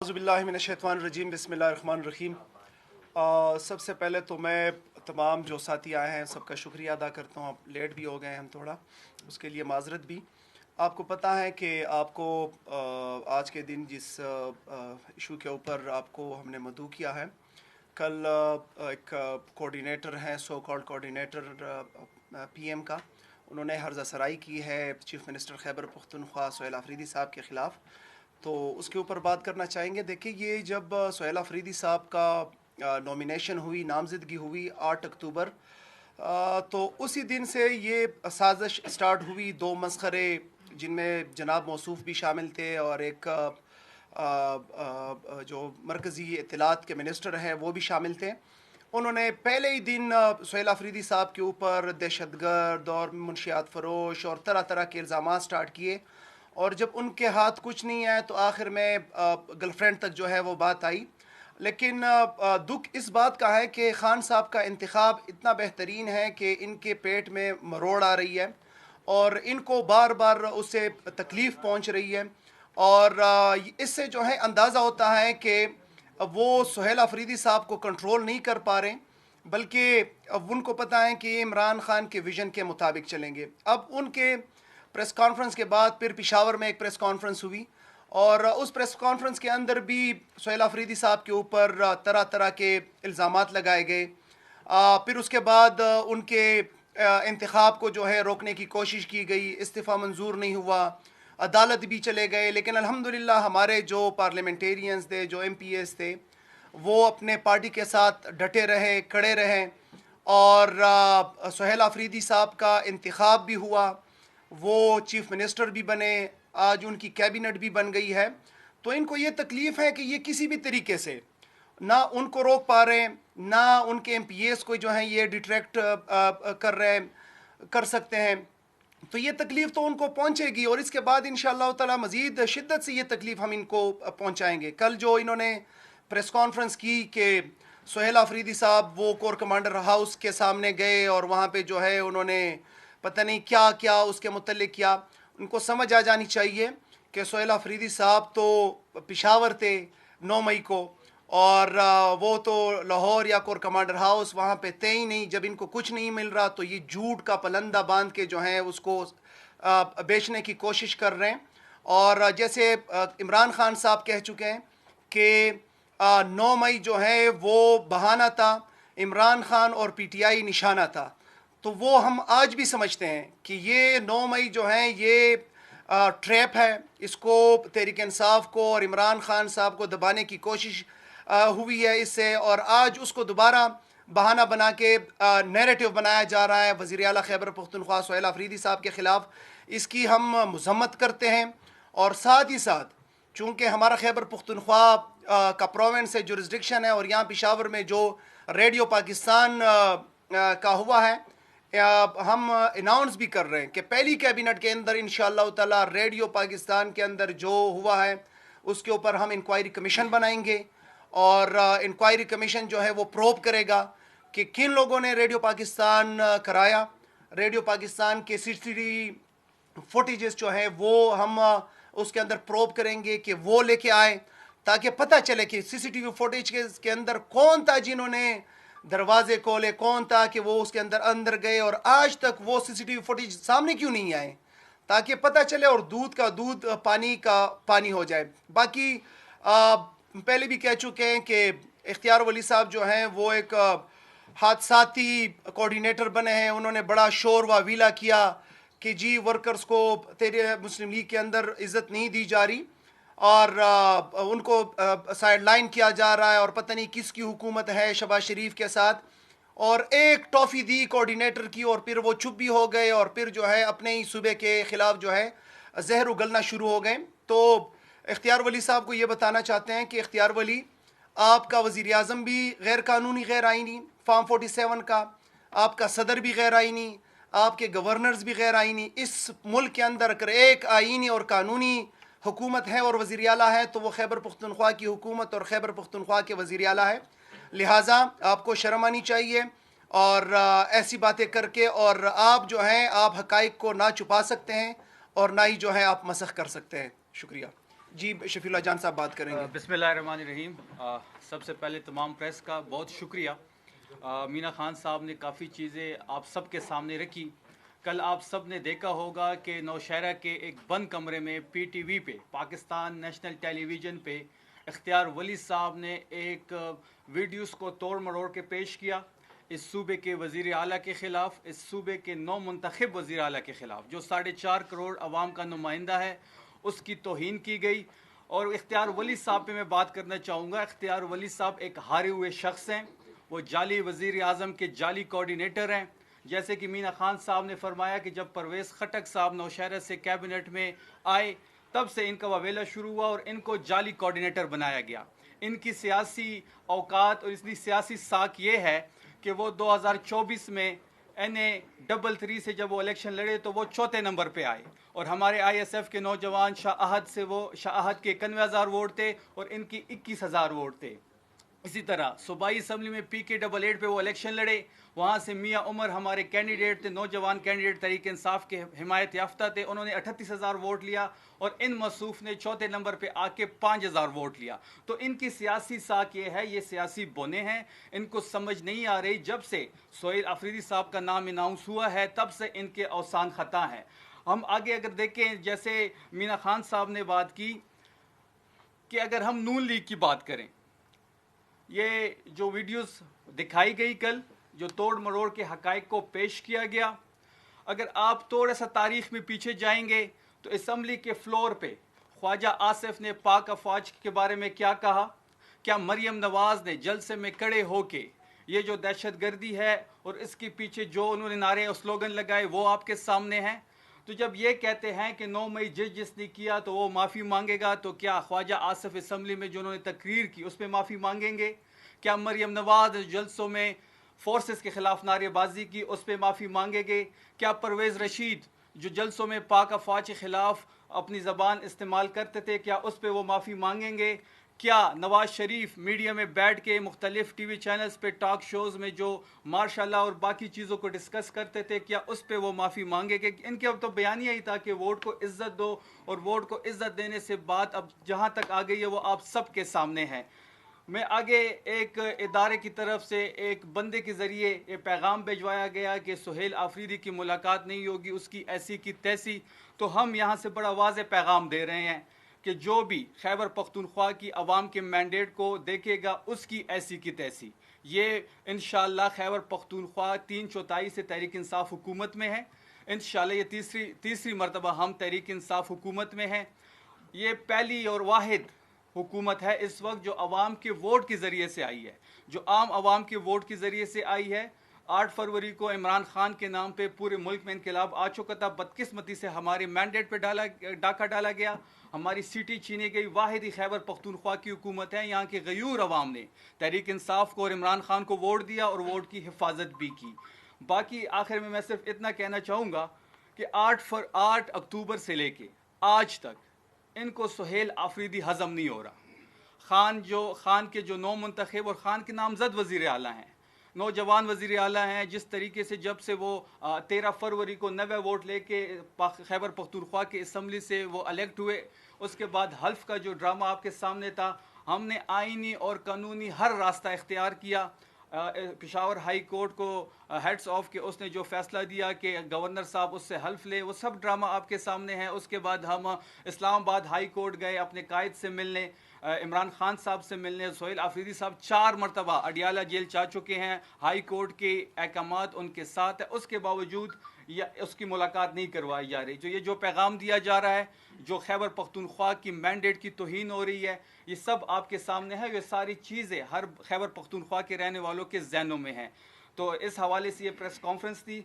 औज़ुबिल्लाहिमिनश्शैतानिर्रजीम बिस्मिल्लाहिर्रहमानिर्रहीम। सबसे पहले तो मैं तमाम जो साथी आए हैं सबका शुक्रिया अदा करता हूँ। आप लेट भी हो गए हम थोड़ा, उसके लिए माज़रत भी। आपको पता है कि आपको आज के दिन जिस इशू के ऊपर आपको हमने मदऊ किया है, कल एक कोऑर्डिनेटर हैं, सो कॉल्ड कोऑर्डिनेटर पीएम का, उन्होंने हर्ज़ा सराई की है चीफ़ मिनिस्टर खैबर पख्तूनख्वा सुहेल अफरीदी साहब के ख़िलाफ़। तो उसके ऊपर बात करना चाहेंगे। देखिए, ये जब सुहेल अफरीदी साहब का नॉमिनेशन हुई, नामज़दगी हुई 8 अक्टूबर, तो उसी दिन से ये साजिश स्टार्ट हुई। दो मसखरे जिनमें जनाब मौसूफ़ भी शामिल थे और एक जो मरकज़ी इत्तलात के मिनिस्टर हैं वो भी शामिल थे। उन्होंने पहले ही दिन सुहेल अफरीदी साहब के ऊपर दहशतगर्द और मुनशियात फ़रोश और तरह तरह के इल्ज़ाम स्टार्ट किए, और जब उनके हाथ कुछ नहीं आए तो आखिर में गर्लफ्रेंड तक जो है वो बात आई। लेकिन दुख इस बात का है कि खान साहब का इंतखाब इतना बेहतरीन है कि इनके पेट में मरोड़ आ रही है और इनको बार बार उससे तकलीफ़ पहुंच रही है। और इससे जो है अंदाज़ा होता है कि वो सुहेल अफरीदी साहब को कंट्रोल नहीं कर पा रहे, बल्कि अब उनको पता है कि इमरान खान के विज़न के मुताबिक चलेंगे। अब उनके प्रेस कॉन्फ्रेंस के बाद फिर पेशावर में एक प्रेस कॉन्फ्रेंस हुई, और उस प्रेस कॉन्फ्रेंस के अंदर भी सुहेल अफरीदी साहब के ऊपर तरह तरह के इल्ज़ामात लगाए गए। फिर उसके बाद उनके इंतखाब को जो है रोकने की कोशिश की गई, इस्तीफ़ा मंजूर नहीं हुआ, अदालत भी चले गए। लेकिन अल्हम्दुलिल्लाह हमारे जो पार्लियामेंटेरियंस थे, जो MPs थे, वो अपने पार्टी के साथ डटे रहे, खड़े रहे, और सुहेल अफरीदी साहब का इंतखाब भी हुआ, वो चीफ़ मिनिस्टर भी बने, आज उनकी कैबिनेट भी बन गई है। तो इनको ये तकलीफ़ है कि ये किसी भी तरीके से ना उनको रोक पा रहे हैं, ना उनके MPs को जो है ये डिट्रैक्ट कर रहे हैं, कर सकते हैं। तो ये तकलीफ़ तो उनको पहुंचेगी, और इसके बाद इंशाअल्लाह ताला मज़ीद शिद्दत से ये तकलीफ़ हम इनको पहुंचाएंगे। कल जो इन्होंने प्रेस कॉन्फ्रेंस की कि सुहेल अफरीदी साहब वो कोर कमांडर हाउस के सामने गए और वहाँ पे जो है उन्होंने पता नहीं क्या क्या उसके मुतल्लिक़ किया, उनको समझ आ जानी चाहिए कि सुहेल अफरीदी साहब तो पेशावर थे 9 मई को, और वो तो लाहौर या कोर कमांडर हाउस वहाँ पे थे ही नहीं। जब इनको कुछ नहीं मिल रहा तो ये झूठ का पलंदा बांध के जो है उसको बेचने की कोशिश कर रहे हैं। और जैसे इमरान खान साहब कह चुके हैं कि 9 मई जो है वो बहाना था, इमरान खान और PTI निशाना था। तो वो हम आज भी समझते हैं कि ये 9 मई जो है ये ट्रैप है, इसको तहरीक इंसाफ को और इमरान खान साहब को दबाने की कोशिश हुई है इससे, और आज उसको दोबारा बहाना बना के नैरेटिव बनाया जा रहा है वज़ीर आला खैबर पख्तूनख्वा सुहेल अफरीदी साहब के ख़िलाफ़। इसकी हम मज़म्मत करते हैं, और साथ ही साथ चूँकि हमारा खैबर पख्तूनख्वा का प्रोविंस है, जुरिस्डिक्शन है, और यहाँ पेशावर में जो रेडियो पाकिस्तान का हुआ है, हम अनाउंस भी कर रहे हैं कि पहली कैबिनेट के अंदर इंशाअल्लाह ताला रेडियो पाकिस्तान के अंदर जो हुआ है उसके ऊपर हम इंक्वायरी कमीशन बनाएंगे, और इंक्वायरी कमीशन जो है वो प्रोब करेगा कि किन लोगों ने रेडियो पाकिस्तान कराया। रेडियो पाकिस्तान के CCTV फुटेजेस जो है वो हम उसके अंदर प्रोब करेंगे कि वो लेके आए, ताकि पता चले कि CCTV फुटेज के अंदर कौन था जिन्होंने दरवाजे खोले, कौन था कि वो उसके अंदर अंदर गए, और आज तक वो CCTV फुटेज सामने क्यों नहीं आए, ताकि पता चले और दूध का दूध पानी का पानी हो जाए। बाकी पहले भी कह चुके हैं कि इख्तियार वली साहब जो हैं वो एक हादसाती कोऑर्डिनेटर बने हैं। उन्होंने बड़ा शोर व वीला किया कि जी वर्कर्स को तेरे मुस्लिम लीग के अंदर इज़्ज़त नहीं दी जा रही, और उनको साइड लाइन किया जा रहा है, और पता नहीं किसकी हुकूमत है शहबाज शरीफ के साथ, और एक टॉफ़ी दी कोऑर्डिनेटर की, और फिर वो चुप भी हो गए, और फिर जो है अपने ही सूबे के ख़िलाफ़ जो है जहर उगलना शुरू हो गए। तो इख्तियार वली साहब को ये बताना चाहते हैं कि इख्तियार वली, आपका वज़ीर आज़म भी गैर कानूनी गैर आइनी फार्म 47 का, आपका सदर भी गैर आइनी, आपके गवर्नर्स भी गैर आइनी। इस मुल्क के अंदर अगर एक आइनी और कानूनी हुकूमत है और वज़ीर आला है तो वो खैबर पख्तूनख्वा की हुकूमत और खैबर पख्तूनख्वा के वज़ीर आला है। लिहाजा आपको शर्म आनी चाहिए, और ऐसी बातें करके, और आप जो हैं आप हक़ाइक़ को ना छुपा सकते हैं और ना ही जो है आप मसख़ कर सकते हैं। शुक्रिया। جی شفیع اللہ جان صاحب بات کریں گے. بسم اللہ الرحمن الرحیم. سب سے پہلے تمام پریس کا بہت شکریہ. مینا خان صاحب نے کافی چیزیں آپ سب کے سامنے رکھی. کل آپ سب نے دیکھا ہوگا کہ نوشہرہ کے ایک بند کمرے میں پی ٹی وی پہ، پاکستان نیشنل ٹیلی ویژن پہ، اختیار ولی صاحب نے ایک ویڈیوز کو توڑ مروڑ کے پیش کیا اس صوبے کے وزیر اعلیٰ کے خلاف، اس صوبے کے نو منتخب وزیر اعلیٰ کے خلاف جو 4.5 کروڑ عوام کا نمائندہ ہے، اس کی توہین کی گئی. اور اختیار ولی صاحب پہ میں بات کرنا چاہوں گا. اختیار ولی صاحب ایک ہارے ہوئے شخص ہیں. وہ جعلی وزیر اعظم کے جعلی کوارڈینیٹر ہیں. جیسے کہ مینا خان صاحب نے فرمایا کہ جب پرویز خٹک صاحب نوشہرہ سے کیبنٹ میں آئے تب سے ان کا واویلا شروع ہوا اور ان کو جعلی کوارڈینیٹر بنایا گیا. ان کی سیاسی اوقات اور اس کی سیاسی ساکھ یہ ہے کہ وہ 2024 میں NA33 سے جب وہ الیکشن لڑے تو وہ چوتھے نمبر پہ آئے، اور ہمارے ISF کے نوجوان شاہ احد کے 91,000 ووٹ تھے اور ان کی 21,000 ووٹ تھے. اسی طرح صوبائی اسمبلی میں PK88 پہ وہ الیکشن لڑے، وہاں سے میاں عمر ہمارے کینڈیڈیٹ تھے، نوجوان کینڈیڈیٹ تحریک انصاف کے حمایت یافتہ تھے، انہوں نے 38,000 ووٹ لیا، اور ان موصوف نے چوتھے نمبر پہ آ کے 5,000 ووٹ لیا. تو ان کی سیاسی ساکھ یہ ہے، یہ سیاسی بونے ہیں، ان کو سمجھ نہیں آ رہی. جب سے سہیل آفریدی صاحب کا نام اناؤنس ہوا ہے تب سے ان کے اوسان خطا ہیں. ہم آگے اگر دیکھیں، جیسے مینا خان صاحب نے بات کی کہ اگر ہم نون لیگ کی بات کریں، یہ جو ویڈیوز دکھائی گئی کل، جو توڑ مروڑ کے حقائق کو پیش کیا گیا، اگر آپ تھوڑا سا تاریخ میں پیچھے جائیں گے تو اسمبلی کے فلور پہ خواجہ آصف نے پاک افواج کے بارے میں کیا کہا؟ کیا مریم نواز نے جلسے میں کھڑے ہو کے یہ جو دہشت گردی ہے اور اس کے پیچھے جو انہوں نے نعرے اور سلوگن لگائے وہ آپ کے سامنے ہیں؟ تو جب یہ کہتے ہیں کہ 9 مئی جس نے کیا تو وہ معافی مانگے گا، تو کیا خواجہ آصف اسمبلی میں جو انہوں نے تقریر کی اس پہ معافی مانگیں گے؟ کیا مریم نواز جلسوں میں فورسز کے خلاف نعرے بازی کی اس پہ معافی مانگے گے؟ کیا پرویز رشید جو جلسوں میں پاک افواج کے خلاف اپنی زبان استعمال کرتے تھے کیا اس پہ وہ معافی مانگیں گے؟ کیا نواز شریف میڈیا میں بیٹھ کے مختلف ٹی وی چینلز پہ ٹاک شوز میں جو ماشاء اللہ اور باقی چیزوں کو ڈسکس کرتے تھے کیا اس پہ وہ معافی مانگے گے؟ ان کے اب تو بیانیہ ہی تھا کہ ووٹ کو عزت دو، اور ووٹ کو عزت دینے سے بات اب جہاں تک آ گئی ہے وہ آپ سب کے سامنے ہے. میں آگے ایک ادارے کی طرف سے ایک بندے کے ذریعے یہ پیغام بھجوایا گیا کہ سہیل آفریدی کی ملاقات نہیں ہوگی، اس کی ایسی کی تیسی. تو ہم یہاں سے بڑا واضح پیغام دے رہے ہیں کہ جو بھی خیبر پختونخوا کی عوام کے مینڈیٹ کو دیکھے گا اس کی ایسی کی تیسی. یہ انشاءاللہ خیبر پختونخوا 3/4 سے تحریک انصاف حکومت میں ہے. انشاءاللہ یہ تیسری مرتبہ ہم تحریک انصاف حکومت میں ہیں. یہ پہلی اور واحد حکومت ہے اس وقت جو عوام کے ووٹ کے ذریعے سے آئی ہے، جو عام عوام کے ووٹ کے ذریعے سے آئی ہے. 8 فروری کو عمران خان کے نام پہ پورے ملک میں انقلاب آ چکا تھا، بدقسمتی سے ہمارے مینڈیٹ پہ ڈاکہ ڈالا گیا، ہماری سیٹی چھینی گئی. واحد ہی خیبر پختونخوا کی حکومت ہے، یہاں کے غیور عوام نے تحریک انصاف کو اور عمران خان کو ووٹ دیا اور ووٹ کی حفاظت بھی کی. باقی آخر میں صرف اتنا کہنا چاہوں گا کہ 8 اکتوبر سے لے کے آج تک ان کو سہیل آفریدی ہضم نہیں ہو رہا. خان کے جو نو منتخب اور خان کے نامزد وزیر اعلیٰ ہیں، نوجوان وزیر اعلیٰ ہیں، جس طریقے سے جب سے وہ 13 فروری کو 90 ووٹ لے کے خیبر پختونخوا کے اسمبلی سے وہ الیکٹ ہوئے، اس کے بعد حلف کا جو ڈرامہ آپ کے سامنے تھا، ہم نے آئینی اور قانونی ہر راستہ اختیار کیا. پشاور ہائی کورٹ کو ہیڈس آف کے اس نے جو فیصلہ دیا کہ گورنر صاحب اس سے حلف لے، وہ سب ڈرامہ آپ کے سامنے ہے. اس کے بعد ہم اسلام آباد ہائی کورٹ گئے اپنے قائد سے ملنے، عمران خان صاحب سے ملنے. سہیل آفریدی صاحب 4 مرتبہ اڈیالہ جیل جا چکے ہیں، ہائی کورٹ کے احکامات ان کے ساتھ ہے، اس کے باوجود اس کی ملاقات نہیں کروائی جا رہی. جو پیغام دیا جا رہا ہے، جو خیبر پختونخوا کی مینڈیٹ کی توہین ہو رہی ہے، یہ سب آپ کے سامنے ہے. یہ ساری چیزیں ہر خیبر پختونخوا کے رہنے والوں کے ذہنوں میں ہیں. تو اس حوالے سے یہ پریس کانفرنس تھی.